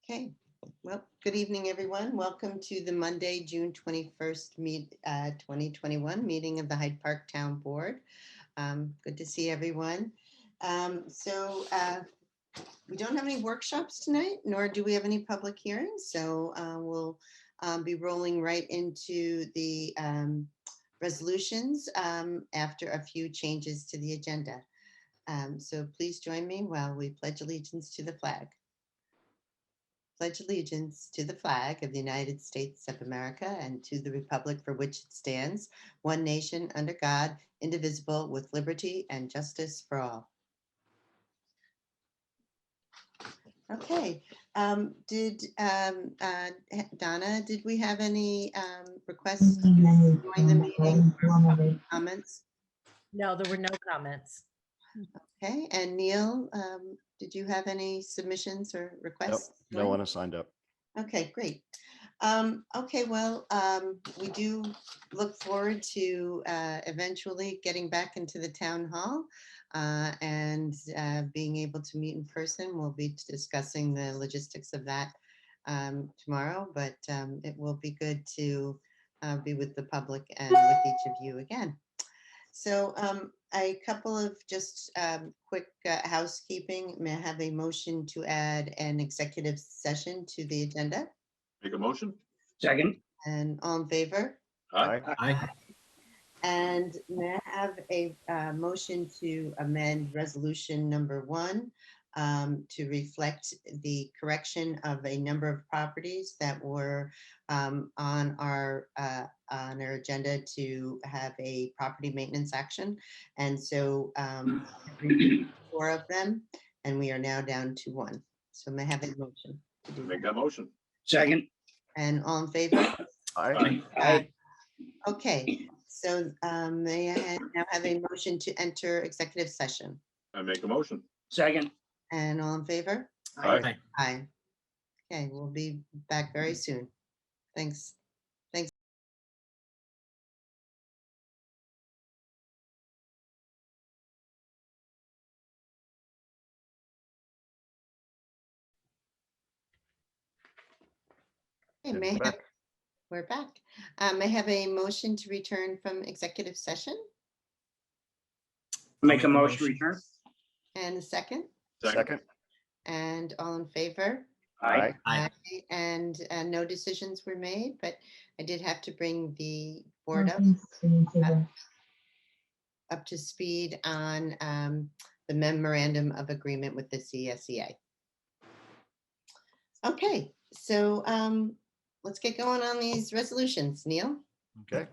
Okay, well, good evening, everyone. Welcome to the Monday, June 21st, 2021 meeting of the Hyde Park Town Board. Good to see everyone. We don't have any workshops tonight, nor do we have any public hearings. So we'll be rolling right into the resolutions after a few changes to the agenda. So please join me while we pledge allegiance to the flag. Pledge allegiance to the flag of the United States of America and to the republic for which it stands, one nation under God, indivisible, with liberty and justice for all. Okay, Donna, did we have any requests to join the meeting or comments? No, there were no comments. Okay, and Neil, did you have any submissions or requests? Nope, no one has signed up. Okay, great. Okay, well, we do look forward to eventually getting back into the town hall and being able to meet in person. We'll be discussing the logistics of that tomorrow, but it will be good to be with the public and with each of you again. So a couple of just quick housekeeping. May I have a motion to add an executive session to the agenda? Make a motion. Second. And all in favor? Aye. Aye. And may I have a motion to amend resolution number 1 to reflect the correction of a number of properties that were on our agenda to have a property maintenance action. And so 4 of them, and we are now down to 1. So may I have a motion to do Make that? that motion. Second. And all in favor? Aye. Aye. Okay, so may I now have a motion to enter executive session? I make a motion. Second. And all in favor? Aye. Aye. Okay, we'll be back very soon. Thanks. Thanks. Okay, may I have, we're back. May I have a motion to return from executive session Make a motion to return. and a second? Second. And all in favor? Aye. Aye. And no decisions were made, but I did have to bring the board up to speed on the memorandum of agreement with the Csea. Okay, so let's get going on these resolutions. Neil? Okay.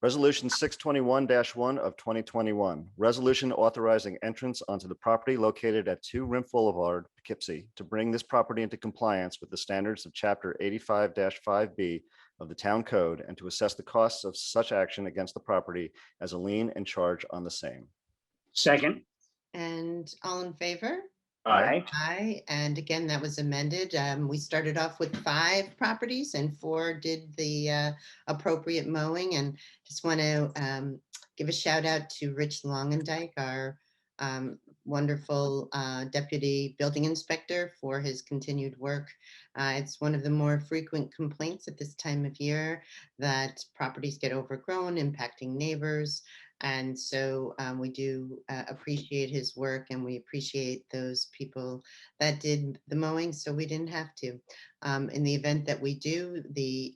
Resolution 621-1 of 2021. Resolution authorizing entrance onto the property located at 2 RYMPH Boulevard, Poughkeepsie, to bring this property into compliance with the standards of Chapter 85-5B of the Town Code and to assess the costs of such action against the property as a lien and charge on the same. Second. And all in favor? Aye. Aye, and again, that was amended. We started off with 5 properties and 4 did the appropriate mowing, and just want to give a shout out to Rich Longendijk, our wonderful deputy building inspector, for his continued work. It's one of the more frequent complaints at this time of year that properties get overgrown, impacting neighbors. And so we do appreciate his work, and we appreciate those people that did the mowing, so we didn't have to. In the event that we do, the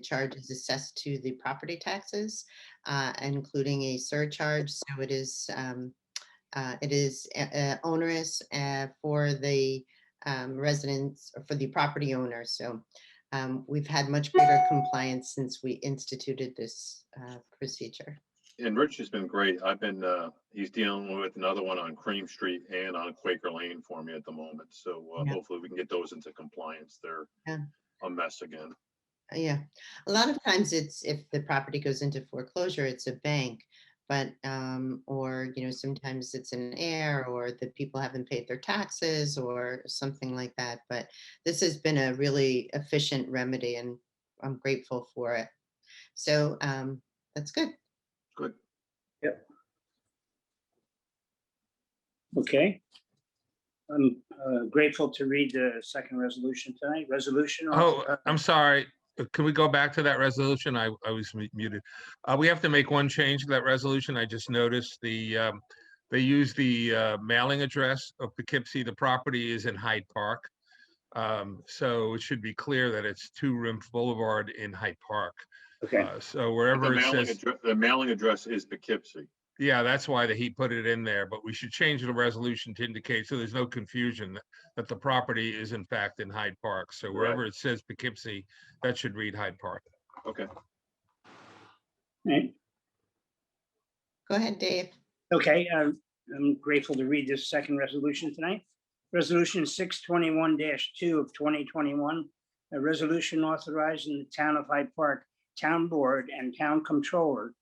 charge is assessed to the property taxes, including a surcharge. So it is onerous for the residents, or for the property owner. So we've had much greater compliance since we instituted this procedure. And Rich has been great. He's dealing with another one on Cream Street and on Quaker Lane for me at the moment. So Yeah. hopefully we can get those into compliance. They're a mess again. Yeah, a lot of times it's, if the property goes into foreclosure, it's a bank, but or sometimes it's an heir, or the people haven't paid their taxes or something like that. But this has been a really efficient remedy, and I'm grateful for it. So that's good. Good. Yep. Okay. I'm grateful to read the second resolution tonight. Resolution. Oh, I'm sorry. Can we go back to that resolution? I was muted. We have to make one change to that resolution. I just noticed they use the mailing address of Poughkeepsie. The property is in Hyde Park. So it should be clear that it's 2 RYMPH Boulevard in Hyde Park. Okay. So wherever it says, The mailing address is Poughkeepsie. yeah, that's why he put it in there, but we should change the resolution to indicate, so there's no confusion that the property is in fact in Hyde Park. So wherever it says Poughkeepsie, that should read Hyde Park. Okay. Right. Go ahead, Dave. Okay, I'm grateful to read this second resolution tonight. Resolution 621-2 of 2021, a resolution authorizing the Town of Hyde Park Town Board and Town Comptroller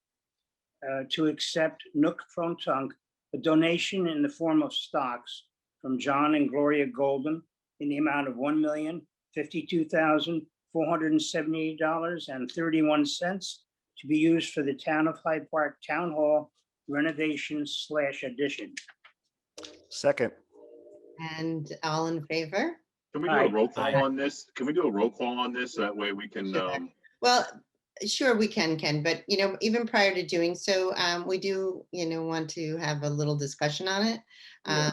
to accept NUNC a donation in the form of stocks from John and Gloria Golden in the amount of $1,052,478.31 to be used for the Town of Hyde Park Town Hall renovation/addition. Second. And all in favor? Can we do Aye. a roll call Aye. on this? Can we do a roll call on this? That way we can, Sure. Well, sure, we can, Ken, but even prior to doing so, we do, want to have a little discussion on it. Yeah.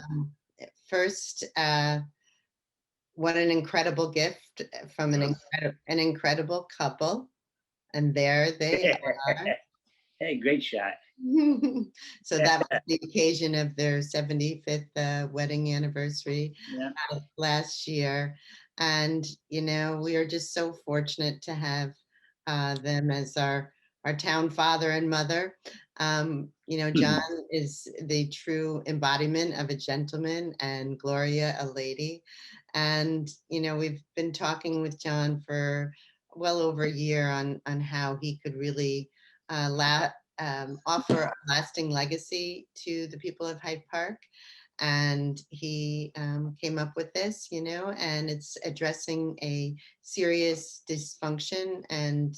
First, what an incredible gift from an incredible couple. And there they are. Hey, great shot. So that was the occasion of their 75th wedding anniversary Yeah. last year. And, we are just so fortunate to have them as our town father and mother. John is the true embodiment of a gentleman and Gloria a lady. And, we've been talking with John for well over a year on how he could really offer a lasting legacy to the people of Hyde Park. And he came up with this, and it's addressing a serious dysfunction and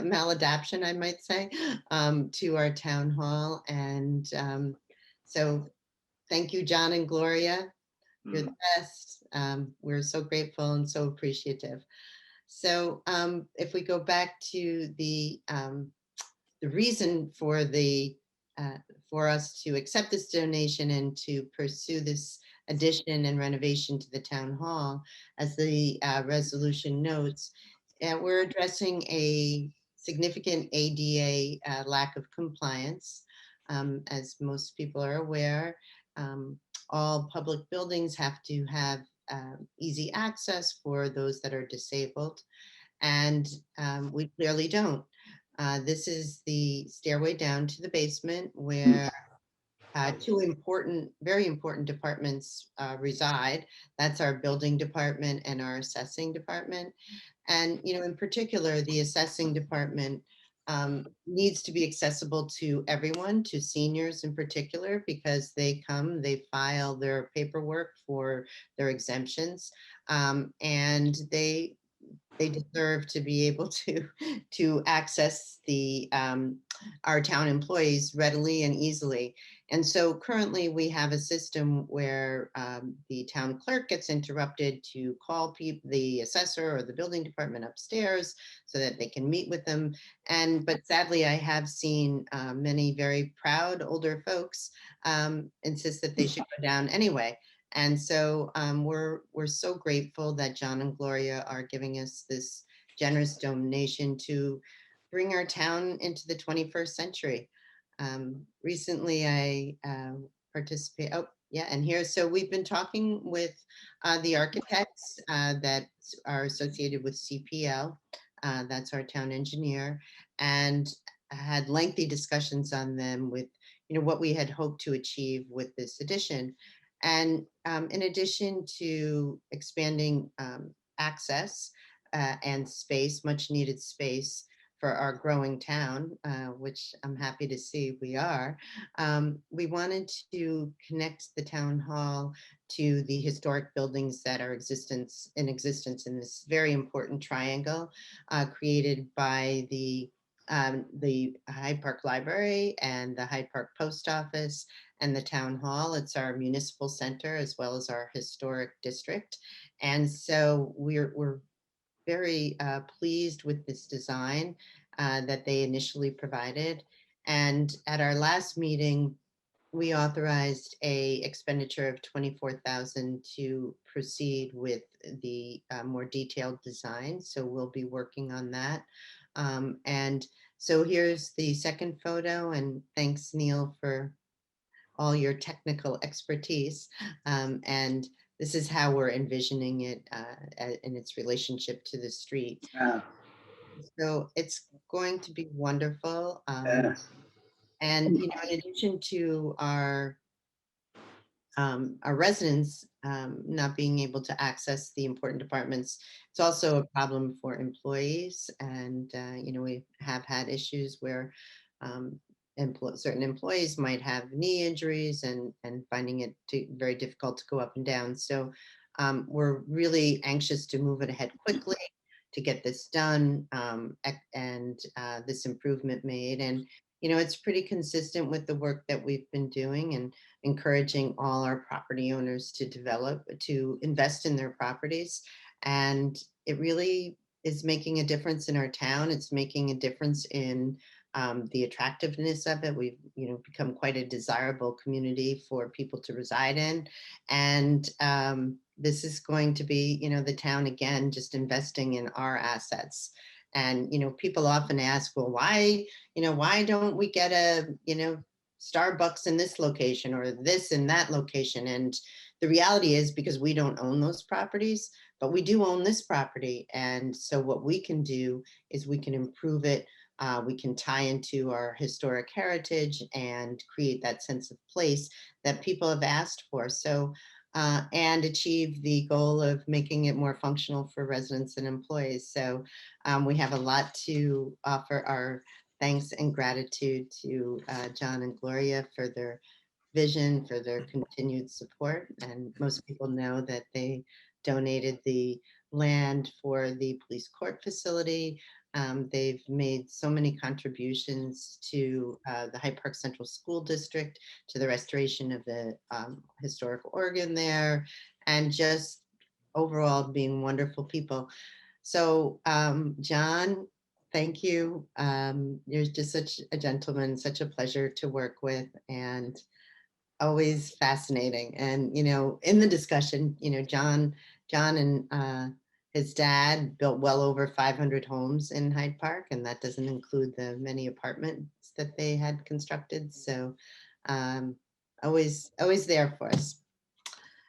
maladaption, I might say, to our town hall. And so thank you, John and Gloria. You're the best. We're so grateful and so appreciative. So if we go back to the reason for for us to accept this donation and to pursue this addition and renovation to the town hall, as the resolution notes, we're addressing a significant ADA lack of compliance. As most people are aware, all public buildings have to have easy access for those that are disabled, and we clearly don't. This is the stairway down to the basement where 2 very important departments reside. That's our building department and our assessing department. And, in particular, the assessing department needs to be accessible to everyone, to seniors in particular, because they file their paperwork for their exemptions, and they deserve to be able to access our town employees readily and easily. And so currently we have a system where the town clerk gets interrupted to call the assessor or the building department upstairs so that they can meet with them. But sadly, I have seen many very proud older folks insist that they should go down anyway. And so we're so grateful that John and Gloria are giving us this generous donation to bring our town into the 21st century. Recently, I participated. Oh, yeah, and here, so we've been talking with the architects that are associated with CPL. That's our town engineer, and had lengthy discussions on them with, what we had hoped to achieve with this addition. And in addition to expanding access and space, much needed space for our growing town, which I'm happy to see we are, we wanted to connect the town hall to the historic buildings that are in existence in this very important triangle created by the the Hyde Park Library and the Hyde Park Post Office and the Town Hall. It's our municipal center as well as our historic district. And so we're very pleased with this design that they initially provided. And at our last meeting, we authorized a expenditure of $24,000 to proceed with the more detailed design. So we'll be working on that. And so here's the second photo, and thanks, Neil, for all your technical expertise. And this is how we're envisioning it in its relationship to the street. So it's going to be wonderful. And in addition to our residents not being able to access the important departments, it's also a problem for employees. And we have had issues where certain employees might have knee injuries and finding it very difficult to go up and down. So we're really anxious to move it ahead quickly to get this done and this improvement made. And it's pretty consistent with the work that we've been doing and encouraging all our property owners to invest in their properties. And it really is making a difference in our town. It's making a difference in the attractiveness of it. We've become quite a desirable community for people to reside in. And this is going to be, the town again, just investing in our assets. And, people often ask, well, why don't we get a, Starbucks in this location or this in that location? And the reality is because we don't own those properties, but we do own this property. And so what we can do is we can improve it. We can tie into our historic heritage and create that sense of place that people have asked for. So, and achieve the goal of making it more functional for residents and employees. So we have a lot to offer our thanks and gratitude to John and Gloria for their vision, for their continued support. And most people know that they donated the land for the police court facility. They've made so many contributions to the Hyde Park Central School District, to the restoration of the historic organ there, and just overall being wonderful people. So, John, thank you. You're just such a gentleman, such a pleasure to work with, and always fascinating. And, in the discussion, John and his dad built well over 500 homes in Hyde Park, and that doesn't include the many apartments that they had constructed. So always there for us.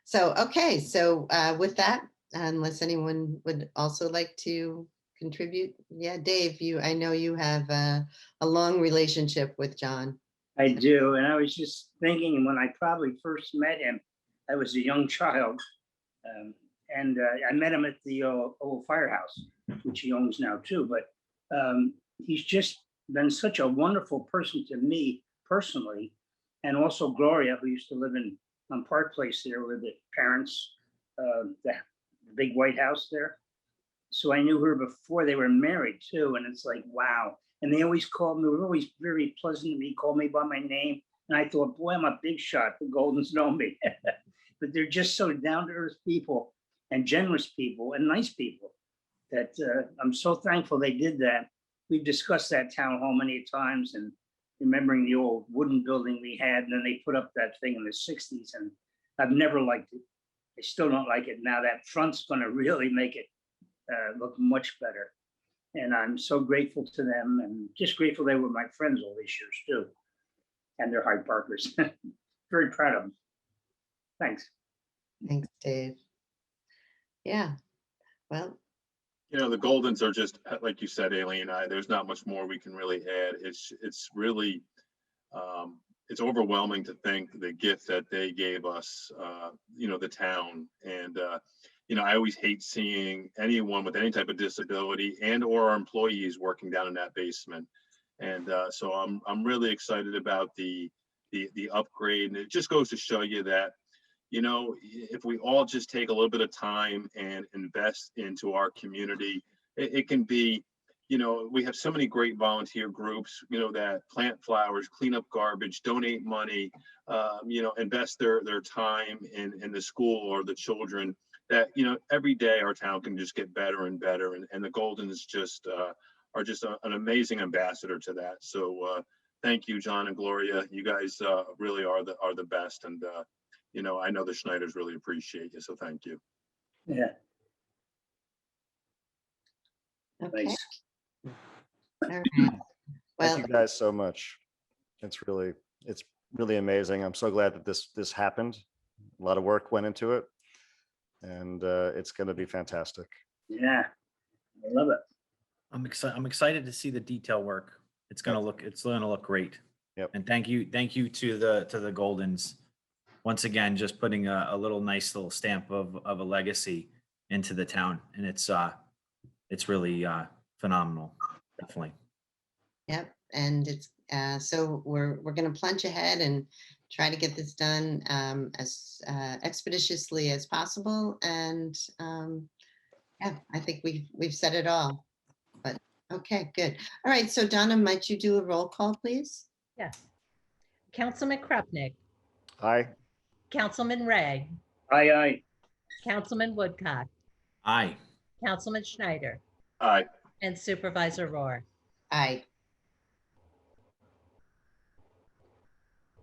So, okay. So with that, unless anyone would also like to contribute. Yeah, Dave, I know you have a long relationship with John. I do, and I was just thinking when I probably first met him, I was a young child, and I met him at the old firehouse, which he owns now too. But he's just been such a wonderful person to me personally, and also Gloria, who used to live on Park Place there with the parents, the big white house there. So I knew her before they were married too, and it's like, wow. And they always called me, were always very pleasant to me, called me by my name. And I thought, boy, I'm a big shot. The Goldens know me. But they're just so down-to-earth people and generous people and nice people that I'm so thankful they did that. We've discussed that town hall many times and remembering the old wooden building we had. And then they put up that thing in the 60s. And I've never liked it. I still don't like it. Now that front's going to really make it look much better. And I'm so grateful to them and just grateful they were my friends all these years too. And they're Hyde Parkers. Very proud of them. Thanks. Thanks, Dave. Yeah, well. The Goldens are just, like you said, Aileen, there's not much more we can really add. It's really, it's overwhelming to think the gift that they gave us, the town. And, I always hate seeing anyone with any type of disability and or our employees working down in that basement. And so I'm really excited about the upgrade. And it just goes to show you that, if we all just take a little bit of time and invest into our community, it can be, you know, we have so many great volunteer groups, you know, that plant flowers, clean up garbage, donate money, you know, invest their time in the school or the children, that, you know, every day our town can just get better and better. And the Goldens just are just an amazing ambassador to that. So thank you, John and Gloria. You guys really are the best. And, you know, I know the Schneiders really appreciate you. So thank you. Yeah, Okay. nice. All right. Thank Well, you guys so much. It's really amazing. I'm so glad that this happened. A lot of work went into it, and it's going to be fantastic. Yeah, I love it. I'm excited to see the detail work. It's gonna look great. Yep. And thank you to the Goldens once again, just putting a nice little stamp of a legacy into the town, and it's really phenomenal. Definitely. yep. And it's so we're going to plunge ahead and try to get this done as expeditiously as possible. And yeah, I think we've said it all. But okay, good. All right. So Donna, might you do a roll call, please? Yes. Councilman Krupnik, Aye. Councilman Ray, Aye, aye. Councilman Woodcock, Aye. Councilman Schneider, Aye. and Supervisor Rohr. Aye.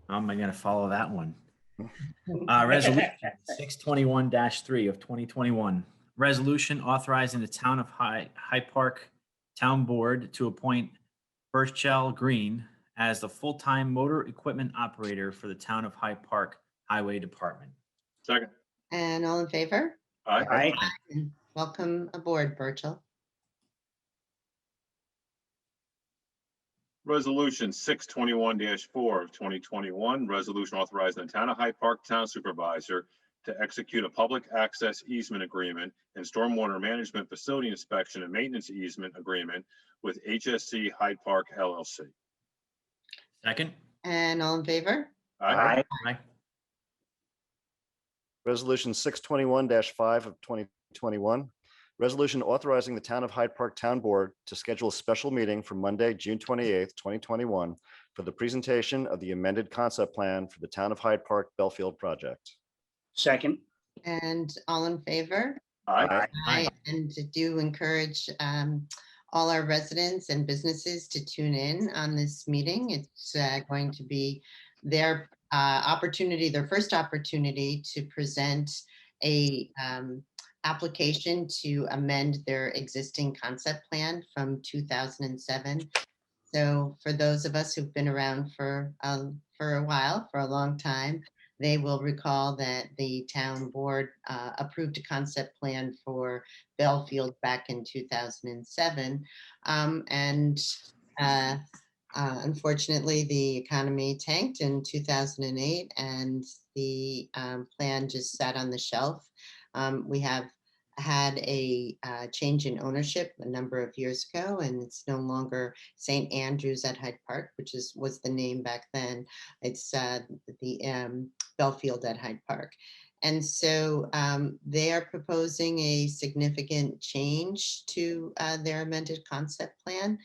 How am I gonna follow that one? Resolution 621-3 of 2021. Resolution authorizing the town of Hyde Park Town Board to appoint Birchell Green as the full-time motor equipment operator for the town of Hyde Park Highway Department. Second. And all in favor? Aye. Aye. And welcome aboard, Birchell. Resolution 621-4 of 2021, resolution authorizing the town of Hyde Park Town Supervisor to execute a public access easement agreement and stormwater management facility inspection and maintenance easement agreement with HSC Hyde Park LLC. Second. And all in favor? Aye. Aye. Resolution 621-5 of 2021. Resolution authorizing the town of Hyde Park Town Board to schedule a special meeting for Monday, June 28th, 2021 for the presentation of the amended concept plan for the town of Hyde Park Belfield project. Second. And all in favor? Aye. Aye. And to do encourage all our residents and businesses to tune in on this meeting. It's going to be their opportunity, their first opportunity to present a application to amend their existing concept plan from 2007. So for those of us who've been around for a while, for a long time, they will recall that the town board approved a concept plan for Belfield back in 2007. Unfortunately, the economy tanked in 2008 and the plan just sat on the shelf. We have had a change in ownership a number of years ago, and it's no longer St. Andrews at Hyde Park, which was the name back then. It's the Belfield at Hyde Park. And so they are proposing a significant change to their amended concept plan,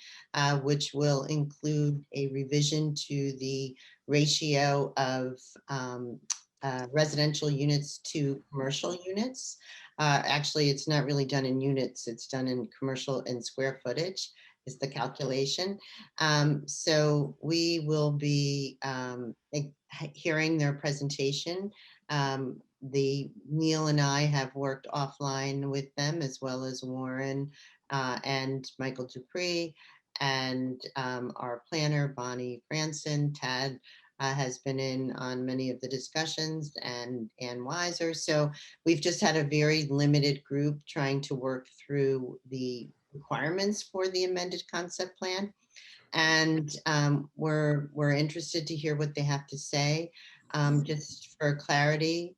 which will include a revision to the ratio of residential units to commercial units. Actually, it's not really done in units, it's done in commercial and square footage is the calculation. So we will be hearing their presentation. Neil and I have worked offline with them, as well as Warren and Michael Dupree, and our planner, Bonnie Franson. Tad has been in on many of the discussions, and Ann Weiser. So we've just had a very limited group trying to work through the requirements for the amended concept plan. And we're interested to hear what they have to say. Just for clarity,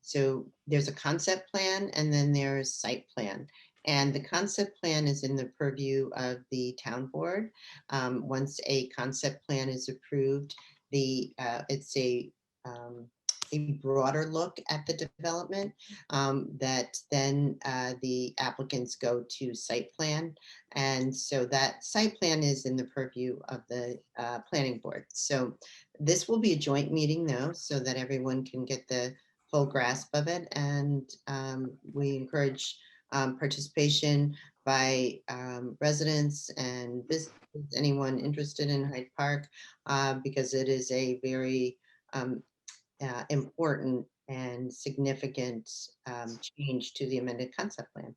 so there's a concept plan and then there's site plan. And the concept plan is in the purview of the town board. Once a concept plan is approved, it's a a broader look at the development, that then the applicants go to site plan. And so that site plan is in the purview of the planning board. So this will be a joint meeting though, so that everyone can get the full grasp of it. And we encourage participation by residents and businesses, anyone interested in Hyde Park, because it is a very important and significant change to the amended concept plan.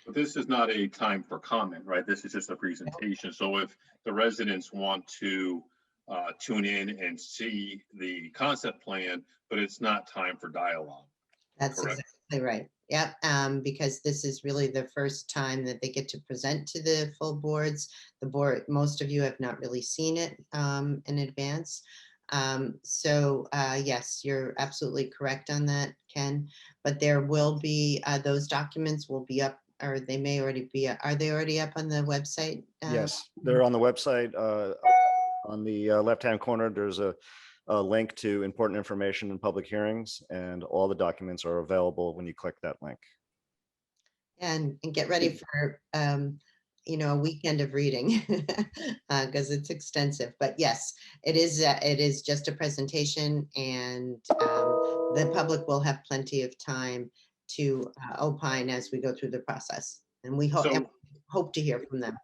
But this is not a time for comment, right? This is just a presentation. So if the residents want to tune in and see the concept plan, but it's not time for dialogue. That's Correct. exactly right. Yep, because this is really the first time that they get to present to the full boards. The board, most of you have not really seen it in advance. So yes, you're absolutely correct on that, Ken. But there will be, those documents will be up, or they may already be, are they already up on the website? Yes, they're on the website. On the left-hand corner, there's a link to important information and public hearings, and all the documents are available when you click that link. And get ready for, you know, a weekend of reading because it's extensive. But yes, it is just a presentation, and the public will have plenty of time to opine as we go through the process. And we hope to hear from them.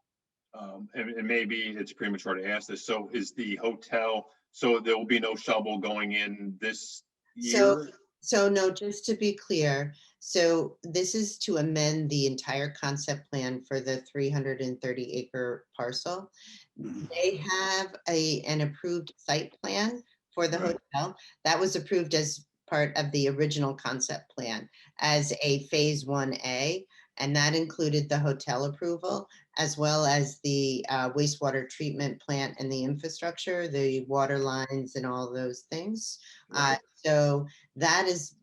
And maybe it's premature to ask this. So is the hotel, so there will be no shovel going in this year? So no, just to be clear, so this is to amend the entire concept plan for the 330 acre parcel. They have an approved site plan for the Right. hotel that was approved as part of the original concept plan as a phase 1A. And that included the hotel approval, as well as the wastewater treatment plant and the infrastructure, the water lines and all those things. Right. So that is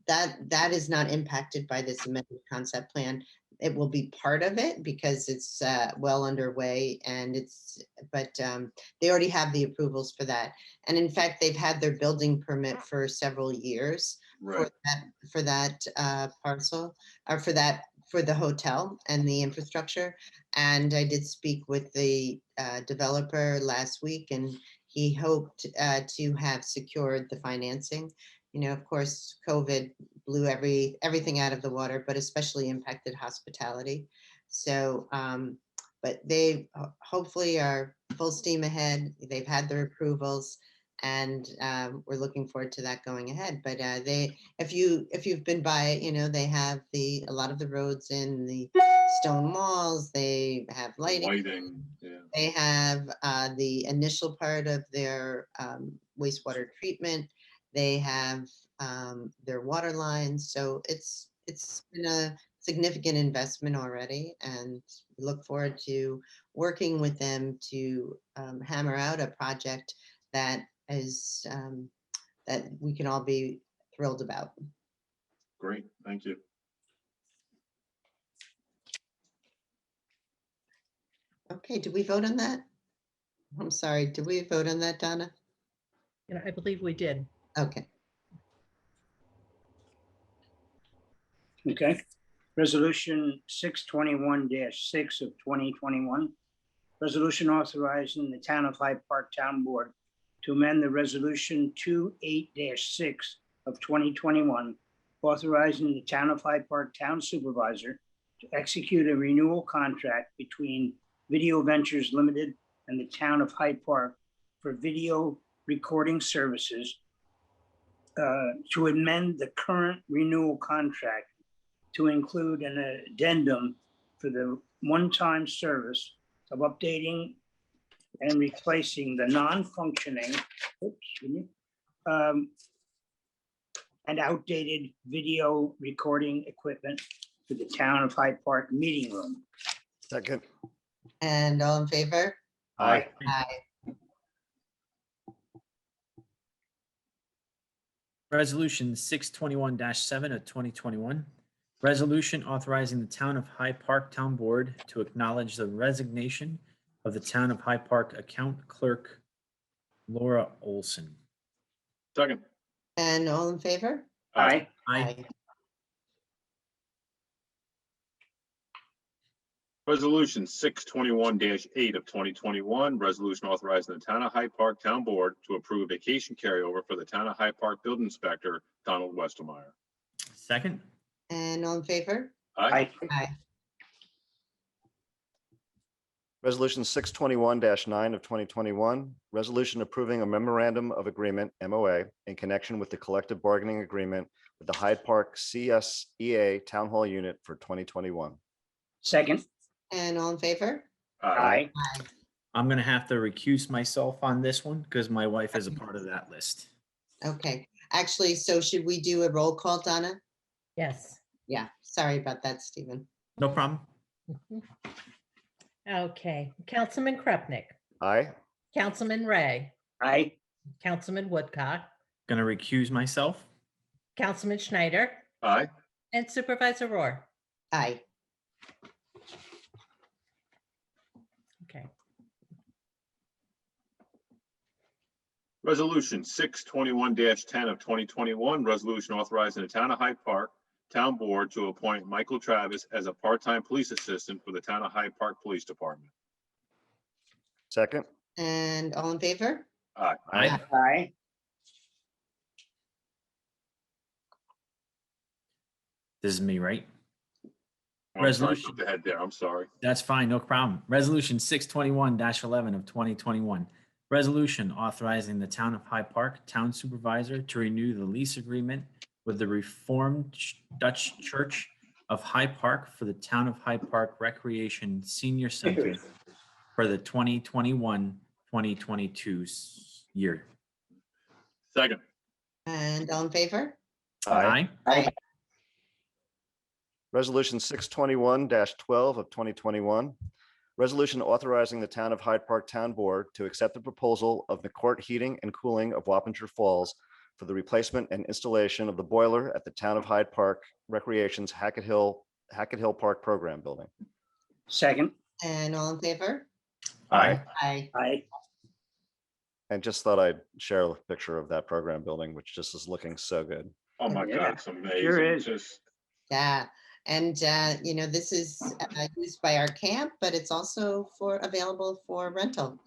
not impacted by this amended concept plan. It will be part of it because it's well underway, and but they already have the approvals for that. And in fact, they've had their building permit for several years Right. for that parcel, or for the hotel and the infrastructure. And I did speak with the developer last week, and he hoped to have secured the financing. You know, of course, COVID blew everything out of the water, but especially impacted hospitality. So, but they hopefully are full steam ahead. They've had their approvals, and we're looking forward to that going ahead. But if you've been by, you know, they have a lot of the roads in the stone walls. They have lighting. Yeah. They have the initial part of their wastewater treatment. They have their water lines. So it's been a significant investment already, and we look forward to working with them to hammer out a project that is that we can all be thrilled about. Great. Thank you. Okay, did we vote on that? I'm sorry, did we vote on that, Donna? You know, I believe we did. Okay. Okay. Resolution 621-6 of 2021. Resolution authorizing the Town of Hyde Park Town Board to amend the Resolution 28-6 of 2021, authorizing the Town of Hyde Park Town Supervisor to execute a renewal contract between Video Ventures Limited and the Town of Hyde Park for video recording services, to amend the current renewal contract to include an addendum for the one-time service of updating and replacing the non-functioning and outdated video recording equipment for the Town of Hyde Park meeting room. Second. And all in favor? Aye. Aye. Resolution 621-7 of 2021. Resolution authorizing the Town of Hyde Park Town Board to acknowledge the resignation of the Town of Hyde Park Account Clerk Laura Olson. Second. And all in favor? Aye. Aye. Resolution 621-8 of 2021, resolution authorizing the Town of Hyde Park Town Board to approve vacation carryover for the Town of Hyde Park Building Inspector, Donald Westermeyer. Second. And all in favor? Aye. Aye. Resolution 621-9 of 2021, resolution approving a memorandum of agreement, MOA, in connection with the collective bargaining agreement with the Hyde Park CSEA Town Hall Unit for 2021. Second. And all in favor? Aye. Aye. I'm going to have to recuse myself on this one because my wife is a part of that list. Okay, actually, so should we do a roll call, Donna? Yes. Yeah, sorry about that, Stephen. No problem. Okay, Councilman Krupnik, Aye. Councilman Ray, Aye. Councilman Woodcock, Going to recuse myself. Councilman Schneider, Aye. and Supervisor Rohr. Aye. Okay, Resolution 621-10 of 2021, resolution authorizing the Town of Hyde Park Town Board to appoint Michael Travis as a part-time police assistant for the Town of Hyde Park Police Department. Second. And all in favor? Aye. Aye. Aye. This is me, right? I'm sorry, Resolution. jumped ahead there. I'm sorry. That's fine, no problem. Resolution 621-11 of 2021. Resolution authorizing the Town of Hyde Park Town Supervisor to renew the lease agreement with the Reformed Dutch Church of Hyde Park for the Town of Hyde Park Recreation Senior Center for the 2021-2022 year. Second. And all in favor? Aye. Aye. Resolution 621-12 of 2021, resolution authorizing the Town of Hyde Park Town Board to accept the proposal of McCourt Heating and Cooling of Wappinger Falls for the replacement and installation of the boiler at the Town of Hyde Park Recreation's Hackett Hill Park Program Building. Second. And all in favor? Aye. Aye. Aye. And just thought I'd share a picture of that program building, which just is looking so good. Oh my Yeah, God, it's amazing. sure is. Just Yeah, and you know, this is used by our camp, but it's also available for rental.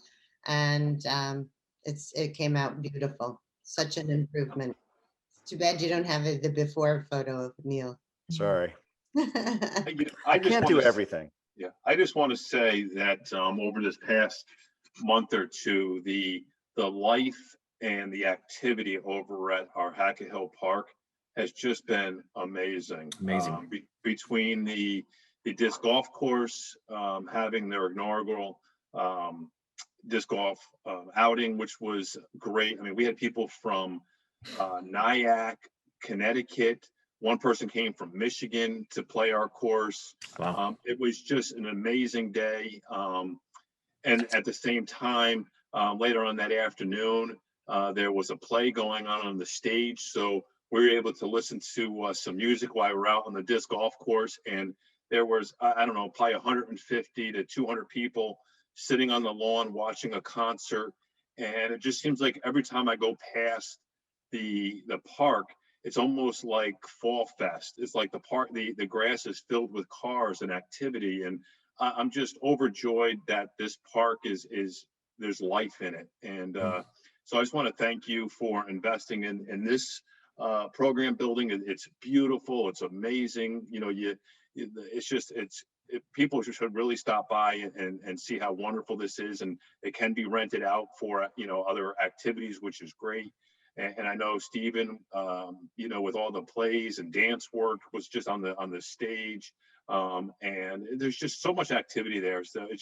And it came out beautiful. Such an improvement. Too bad you don't have the before photo of Neil. Sorry. I I can't do everything. Yeah, I just want to say that over this past month or two, the life and the activity over at our Hackett Hill Park has just been amazing. Amazing. Between the disc golf course having their inaugural disc golf outing, which was great. I mean, we had people from Nyack, Connecticut. One person came from Michigan to play our course. Wow. It was just an amazing day. And at the same time, later on that afternoon, there was a play going on the stage. So we were able to listen to some music while we were out on the disc golf course. And there was, I don't know, probably 150 to 200 people sitting on the lawn watching a concert. And it just seems like every time I go past the park, it's almost like Fall Fest. It's like the park, the grass is filled with cars and activity. And I'm just overjoyed that this park there's life in it. And so I just want to thank you for investing in this program building. It's beautiful. It's amazing. You know, people should really stop by and see how wonderful this is. And it can be rented out for, other activities, which is great. And I know Stephen, with all the plays and dance work was just on the stage. And there's just so much activity there. So it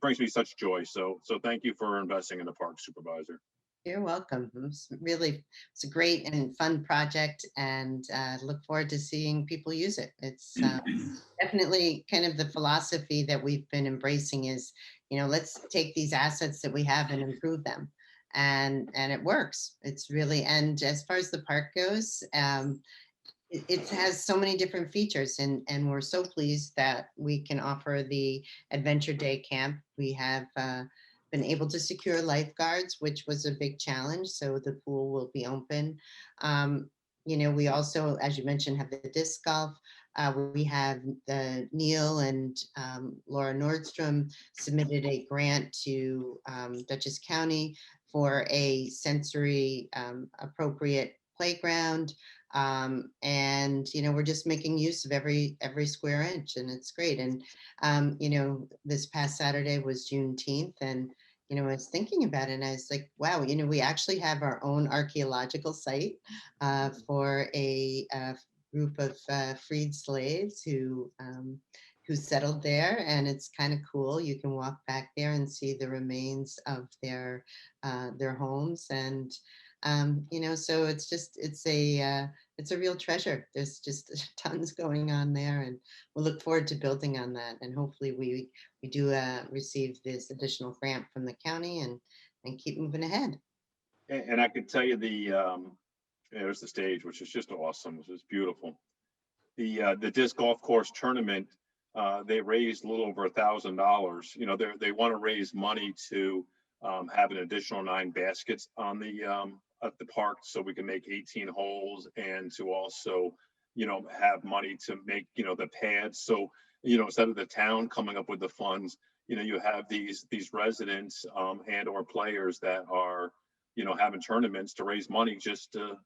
brings me such joy. So thank you for investing in the park, Supervisor. You're welcome. It's a great and fun project, and look forward to seeing people use it. It's definitely kind of the philosophy that we've been embracing is, let's take these assets that we have and improve them. And it works. It's really, and as far as the park goes, it has so many different features, and we're so pleased that we can offer the Adventure Day Camp. We have been able to secure lifeguards, which was a big challenge. So the pool will be open. We also, as you mentioned, have the disc golf. We have Neil and Laura Nordstrom submitted a grant to Dutchess County for a sensory appropriate playground. We're just making use of every square inch, and it's great. And this past Saturday was Juneteenth, and I was thinking about it, and I was like, wow, we actually have our own archaeological site for a group of freed slaves who settled there, and it's kind of cool. You can walk back there and see the remains of their homes, and so it's a real treasure. There's just tons going on there, and we'll look forward to building on that. And hopefully we do receive this additional grant from the county and keep moving ahead. And I could tell you there's the stage, which is just awesome. This is beautiful. The disc golf course tournament, they raised a little over $1,000. They want to raise money to have an additional 9 baskets on at the park, so we can make 18 holes, and to also have money to make the pads. So instead of the town coming up with the funds, you have these residents and or players that are having tournaments to raise money just to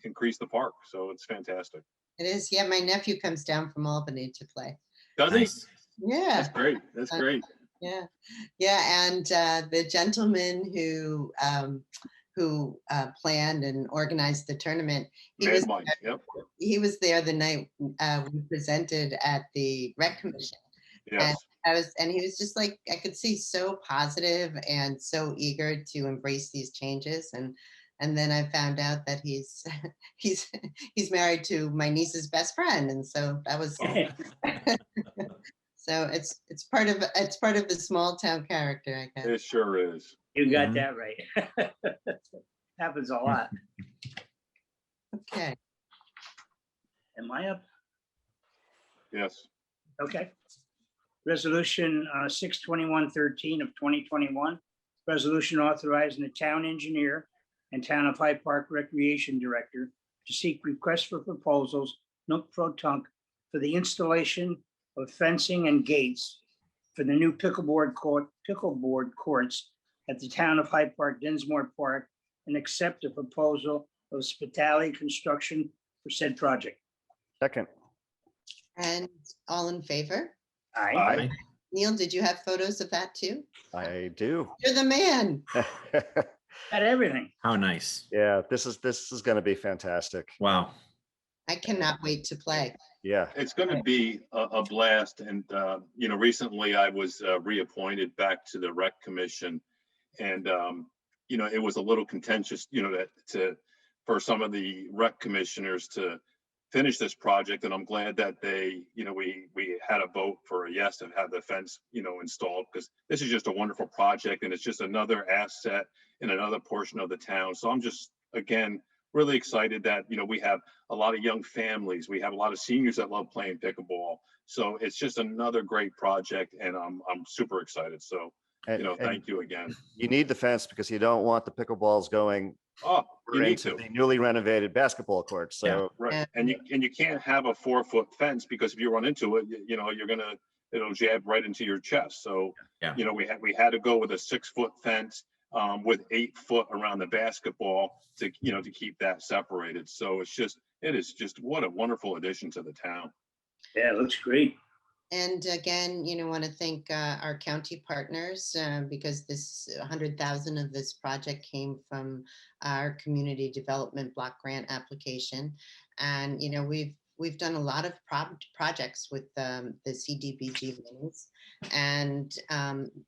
increase the park. So it's fantastic. It is. Yeah, my nephew comes down from Albany to play. Does he? Nice. Yeah. That's great. That's great. Yeah. And the gentleman who planned and organized the tournament, he was there the night we presented at the Rec Commission. Yes. And he was just like, I could see, so positive and so eager to embrace these changes. And then I found out that he's married to my niece's best friend, and so that was so it's part of the small town character, I guess. It sure is. You got that right. Happens a lot. Okay. Am I up? Yes. Okay. Resolution 62113 of 2021, resolution authorizing the town engineer and Town of Hyde Park Recreation Director to seek requests for proposals, nunc pro tunc, for the installation of fencing and gates for the new pickleboard courts at the Town of Hyde Park, Dinsmore Park, and accept a proposal of Spitali Construction for said project. Second. And all in favor? Aye. Aye. Neil, did you have photos of that too? I do. You're the man. Got everything. How nice. Yeah, this is going to be fantastic. Wow. I cannot wait to play. Yeah. It's going to be a blast. And, recently I was reappointed back to the Rec Commission, and, it was a little contentious, for some of the Rec Commissioners to finish this project. And I'm glad that we had a vote for a yes to have the fence, installed, because this is just a wonderful project, and it's just another asset in another portion of the town. So I'm just, again, really excited that, we have a lot of young families. We have a lot of seniors that love playing pickleball. So it's just another great project, and I'm super excited. So, thank you again. You need the fence because you don't want the pickleballs going You need into to. the newly renovated basketball court. So Right. And you can't have a 4-foot fence, because if you run into it, it'll jab right into your chest. So, Yeah. we had to go with a 6-foot fence with 8 foot around the basketball to keep that separated. So it is just what a wonderful addition to the town. Yeah, it looks great. And again, want to thank our county partners because this 100,000 of this project came from our community development block grant application. And, we've done a lot of projects with the CDBG monies, and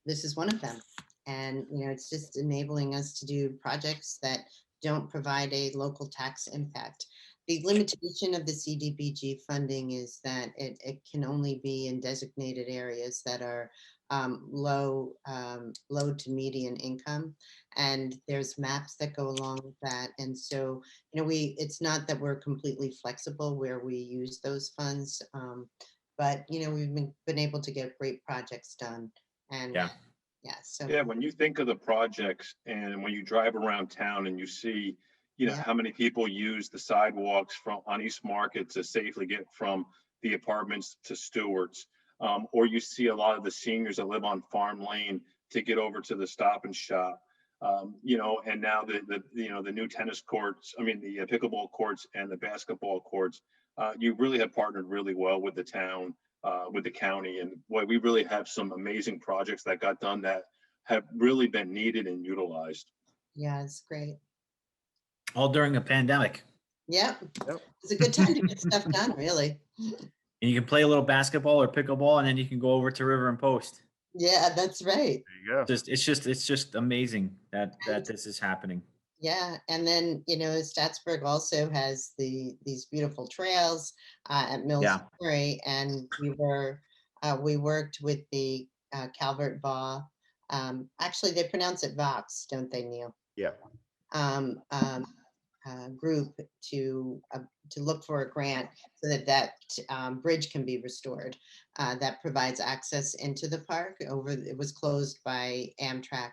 this is one of them. And, it's just enabling us to do projects that don't provide a local tax impact. The limitation of the CDBG funding is that it can only be in designated areas that are low to median income, and there's maps that go along with that. And so, it's not that we're completely flexible where we use those funds, but we've been able to get great projects done. And Yeah. Yeah, so. Yeah, when you think of the projects and when you drive around town and you see, you know, Yeah. how many people use the sidewalks from on East Market to safely get from the apartments to Stewart's, or you see a lot of the seniors that live on Farm Lane to get over to the Stop and Shop, you know, and now the new tennis courts, I mean, the pickleball courts and the basketball courts, you really have partnered really well with the town, with the county, and boy, we really have some amazing projects that got done that have really been needed and utilized. Yeah, it's great. All during a pandemic. Yep. Yep. It's a good time to get stuff done, really. And you can play a little basketball or pickleball, and then you can go over to River and Post. Yeah, that's right. There you go. It's just amazing that And- this is happening. Yeah, and then, you know, Staatsburg also has these beautiful trails at Mills Yeah. Quarry, and we worked with the Calvert Baugh. Actually, they pronounce it Vox, don't they, Neil? Yeah. Group to look for a grant so that bridge can be restored. That provides access into the park. It was closed by Amtrak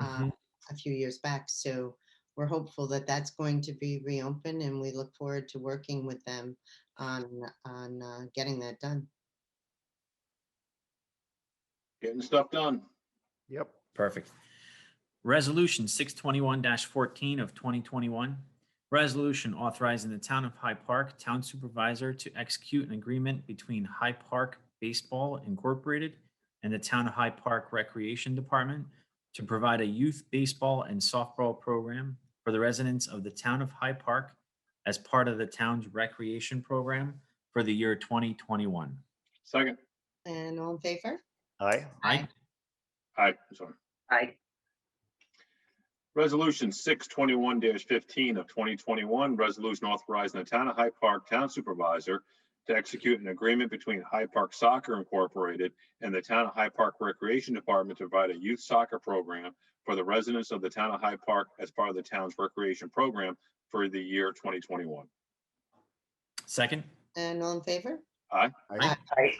Mhm. a few years back, so we're hopeful that that's going to be reopened, and we look forward to working with them on getting that done. Getting stuff done. Yep. Perfect. Resolution 621-14 of 2021. Resolution authorizing the Town of Hyde Park Town Supervisor to execute an agreement between Hyde Park Baseball Incorporated and the Town of Hyde Park Recreation Department to provide a youth baseball and softball program for the residents of the Town of Hyde Park as part of the town's recreation program for the year 2021. Second. And all in favor? Aye. Aye. Aye, sorry. Aye. Resolution 621-15 of 2021, resolution authorizing the Town of Hyde Park Town Supervisor to execute an agreement between Hyde Park Soccer Incorporated and the Town of Hyde Park Recreation Department to provide a youth soccer program for the residents of the Town of Hyde Park as part of the town's recreation program for the year 2021. Second. And all in favor? Aye. Aye.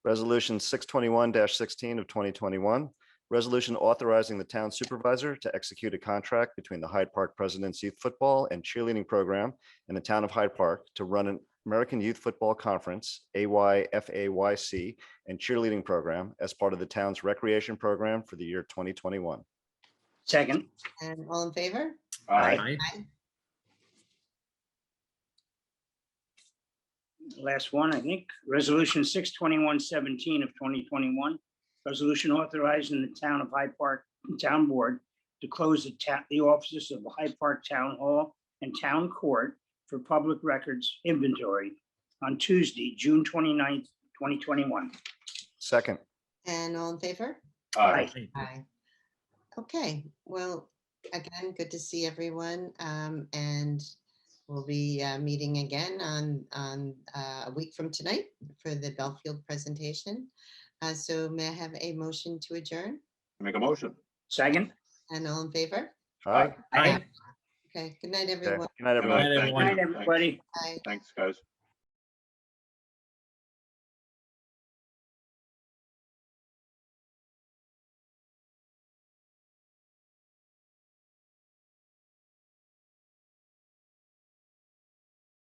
Resolution 621-16 of 2021. Resolution authorizing the town supervisor to execute a contract between the Hyde Park President's Youth Football and Cheerleading Program and the Town of Hyde Park to run an American Youth Football Conference, AYFAYC, and Cheerleading Program as part of the town's recreation program for the year 2021. Second. And all in favor? Aye. Last one, I think. Resolution 621-17 of 2021. Resolution authorizing the Town of Hyde Park Town Board to close the offices of the Hyde Park Town Hall and Town Court for public records inventory on Tuesday, June 29th, 2021. Second. And all in favor? Aye. Aye. Okay, well, again, good to see everyone, and we'll be meeting again on a week from tonight for the Belfield presentation. So may I have a motion to adjourn? Make a motion. Second. And all in favor? Aye. Aye. Okay, good night, Okay. everyone. Good night, everyone. Night, Thank everyone. you. Good night, everybody. Bye. Thanks, guys.